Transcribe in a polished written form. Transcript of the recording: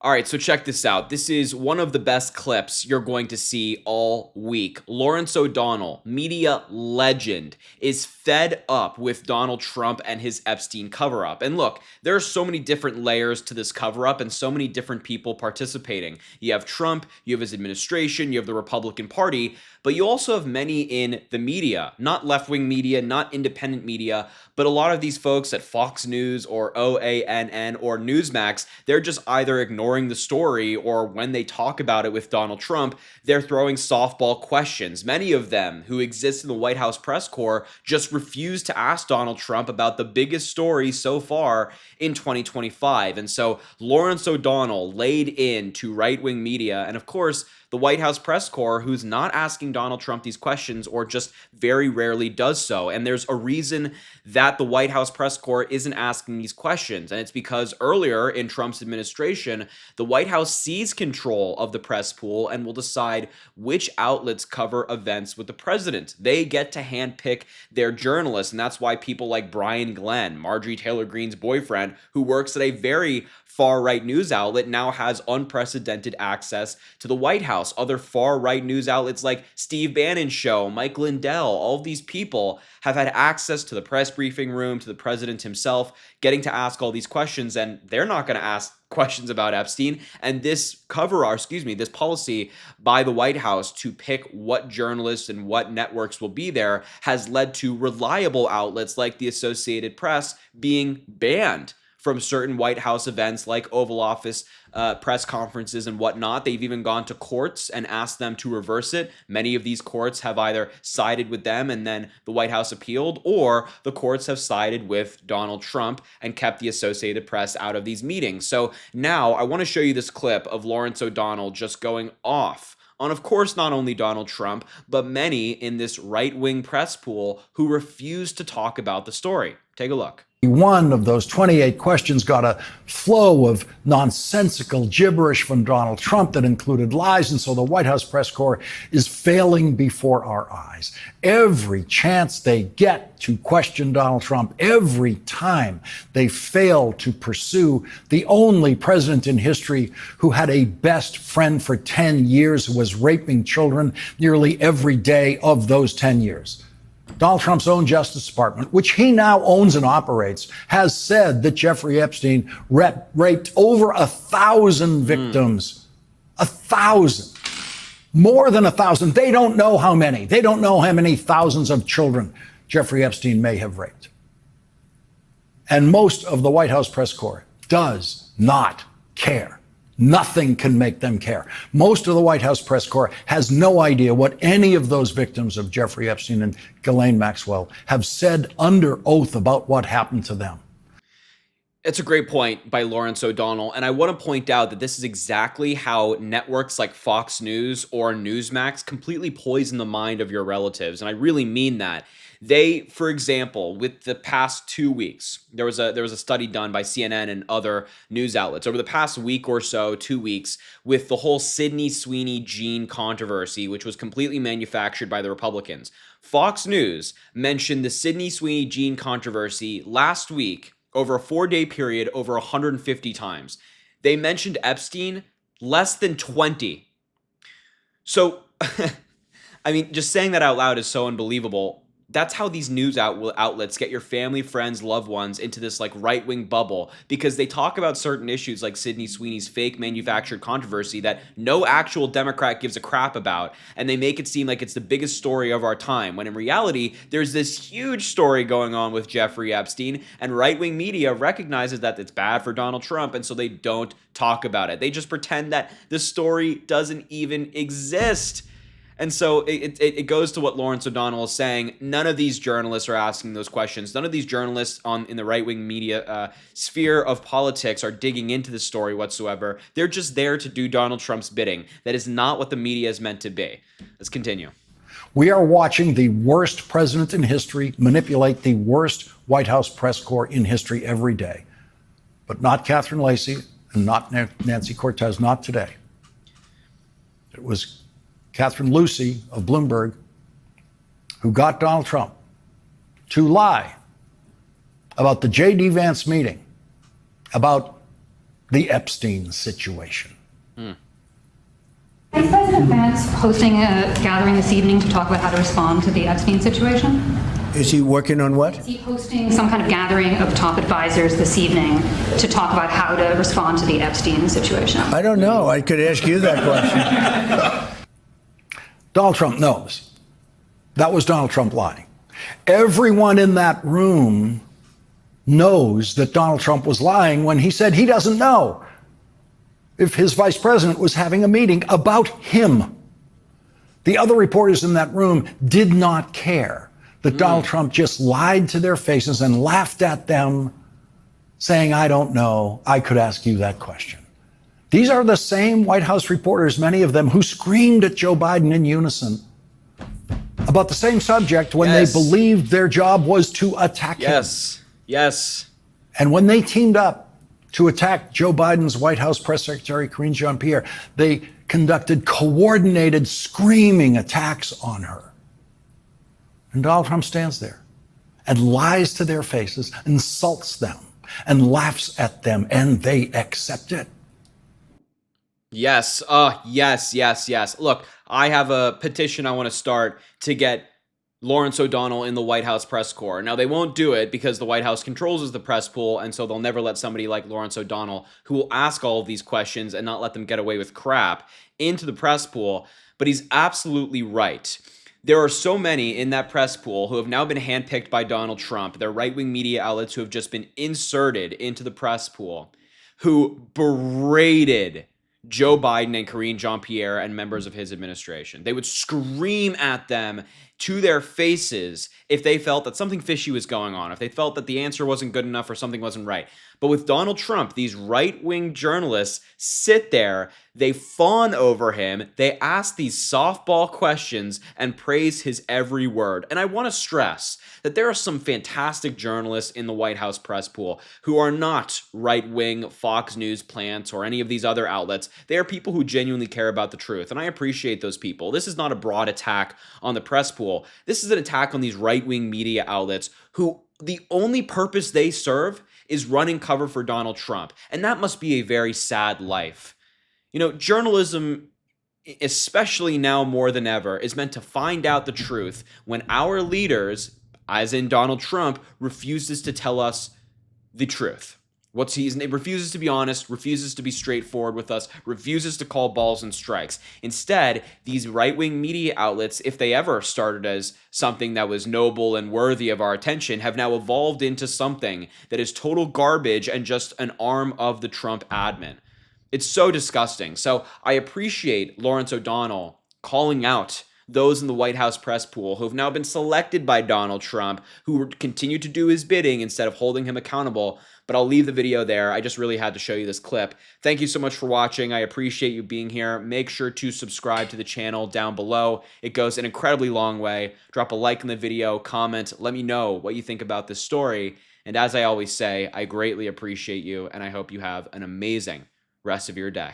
All right, so check this out. This is one of the best clips you're going to see all week. Lawrence O'Donnell, media legend, is fed up with Donald Trump and his Epstein cover up. And look, there are so many different layers to this cover up and so many different people participating. You have Trump, you have his administration, you have the Republican Party, but you also have many in the media, not left wing media, not independent media, but a lot of these folks at Fox News or OANN or Newsmax, they're just either ignoring the story or when they talk about it with Donald Trump, they're throwing softball questions. Many of them who exist in the White House press corps just refuse to ask Donald Trump about the biggest story so far in 2025. And so Lawrence O'Donnell laid into right-wing media and, of course, the White House press corps, who's not asking Donald Trump these questions or just very rarely does so. And there's a reason that the White House press corps isn't asking these questions. And it's because earlier in Trump's administration, the White House seized control of the press pool and will decide which outlets cover events with the president. They get to handpick their journalists. And that's why people like Brian Glenn, Marjorie Taylor Greene's boyfriend, who works at a very far-right news outlet, now has unprecedented access to the White House. Other far-right news outlets like Steve Bannon's show, Mike Lindell, all of these people have had access to the press briefing room, to the president himself, getting to ask all these questions, and they're not going to ask questions about Epstein. And this this policy by the White House to pick what journalists and what networks will be there has led to reliable outlets like the Associated Press being banned from certain White House events like Oval Office press conferences and whatnot. They've even gone to courts and asked them to reverse it. Many of these courts have either sided with them and then the White House appealed, or the courts have sided with Donald Trump and kept the Associated Press out of these meetings. So now I want to show you this clip of Lawrence O'Donnell just going off on, of course, not only Donald Trump, but many in this right-wing press pool who refuse to talk about the story. Take a look. One of those 28 questions got a flow of nonsensical gibberish from Donald Trump that included lies, and so the White House press corps is failing before our eyes. Every chance they get to question Donald Trump, every time they fail to pursue the only president in history who had a best friend for 10 years who was raping children nearly every day of those 10 years. Donald Trump's own Justice Department, which he now owns and operates, has said that Jeffrey Epstein raped over 1,000 victims. 1,000. More than 1,000. They don't know how many. They don't know how many thousands of children Jeffrey Epstein may have raped. And most of the White House press corps does not care. Nothing can make them care. Most of the White House press corps has no idea what any of those victims of Jeffrey Epstein and Ghislaine Maxwell have said under oath about what happened to them. It's a great point by Lawrence O'Donnell, and I want to point out that this is exactly how networks like Fox News or Newsmax completely poison the mind of your relatives, and I really mean that. They, for example, with the past 2 weeks, there was a study done by CNN and other news outlets over the past week or so, 2 weeks, with the whole Sydney Sweeney Jean controversy, which was completely manufactured by the Republicans. Fox News mentioned the Sydney Sweeney Jean controversy last week over a 4-day period over 150 times. They mentioned Epstein less than 20. So, I mean, just saying that out loud is so unbelievable. That's how these news outlets get your family, friends, loved ones into this like right-wing bubble, because they talk about certain issues like Sydney Sweeney's fake manufactured controversy that no actual Democrat gives a crap about, and they make it seem like it's the biggest story of our time, when in reality, there's this huge story going on with Jeffrey Epstein, and right-wing media recognizes that it's bad for Donald Trump, and so they don't talk about it. They just pretend that the story doesn't even exist. And so it goes to what Lawrence O'Donnell is saying. None of these journalists are asking those questions. None of these journalists in the right-wing media sphere of politics are digging into the story whatsoever. They're just there to do Donald Trump's bidding. That is not what the media is meant to be. Let's continue. We are watching the worst president in history manipulate the worst White House press corps in history every day. But not Catherine Lacey and not Nancy Cortez, not today. It was Catherine Lucy of Bloomberg, who got Donald Trump to lie about the J.D. Vance meeting, about the Epstein situation. Is President Vance hosting a gathering this evening to talk about how to respond to the Epstein situation? Is he working on what? Is he hosting some kind of gathering of top advisors this evening to talk about how to respond to the Epstein situation? I don't know. I could ask you that question. Donald Trump knows. That was Donald Trump lying. Everyone in that room knows that Donald Trump was lying when he said he doesn't know if his vice president was having a meeting about him. The other reporters in that room did not care that Donald Trump just lied to their faces and laughed at them, saying, I don't know, I could ask you that question. These are the same White House reporters, many of them, who screamed at Joe Biden in unison about the same subject when they believed their job was to attack him. Yes. And when they teamed up to attack Joe Biden's White House press secretary, Karine Jean-Pierre, they conducted coordinated, screaming attacks on her. And Donald Trump stands there and lies to their faces, insults them, and laughs at them, and they accept it. Yes. Look, I have a petition I want to start to get Lawrence O'Donnell in the White House press corps. Now, they won't do it because the White House controls the press pool, and so they'll never let somebody like Lawrence O'Donnell, who will ask all of these questions and not let them get away with crap, into the press pool. But he's absolutely right. There are so many in that press pool who have now been handpicked by Donald Trump. They're right-wing media outlets who have just been inserted into the press pool, who berated Joe Biden and Karine Jean-Pierre and members of his administration. They would scream at them to their faces if they felt that something fishy was going on, if they felt that the answer wasn't good enough or something wasn't right. But with Donald Trump, these right-wing journalists sit there, they fawn over him, they ask these softball questions and praise his every word. And I want to stress that there are some fantastic journalists in the White House press pool who are not right-wing Fox News plants or any of these other outlets. They are people who genuinely care about the truth, and I appreciate those people. This is not a broad attack on the press pool. This is an attack on these right-wing media outlets who the only purpose they serve is running cover for Donald Trump. And that must be a very sad life. You know, journalism, especially now more than ever, is meant to find out the truth when our leaders, as in Donald Trump, refuses to tell us the truth. It refuses to be honest, refuses to be straightforward with us, refuses to call balls and strikes. Instead, these right-wing media outlets, if they ever started as something that was noble and worthy of our attention, have now evolved into something that is total garbage and just an arm of the Trump admin. It's so disgusting. So I appreciate Lawrence O'Donnell calling out those in the White House press pool who have now been selected by Donald Trump, who continue to do his bidding instead of holding him accountable. But I'll leave the video there. I just really had to show you this clip. Thank you so much for watching. I appreciate you being here. Make sure to subscribe to the channel down below. It goes an incredibly long way. Drop a like on the video, comment, let me know what you think about this story. And as I always say, I greatly appreciate you, and I hope you have an amazing rest of your day.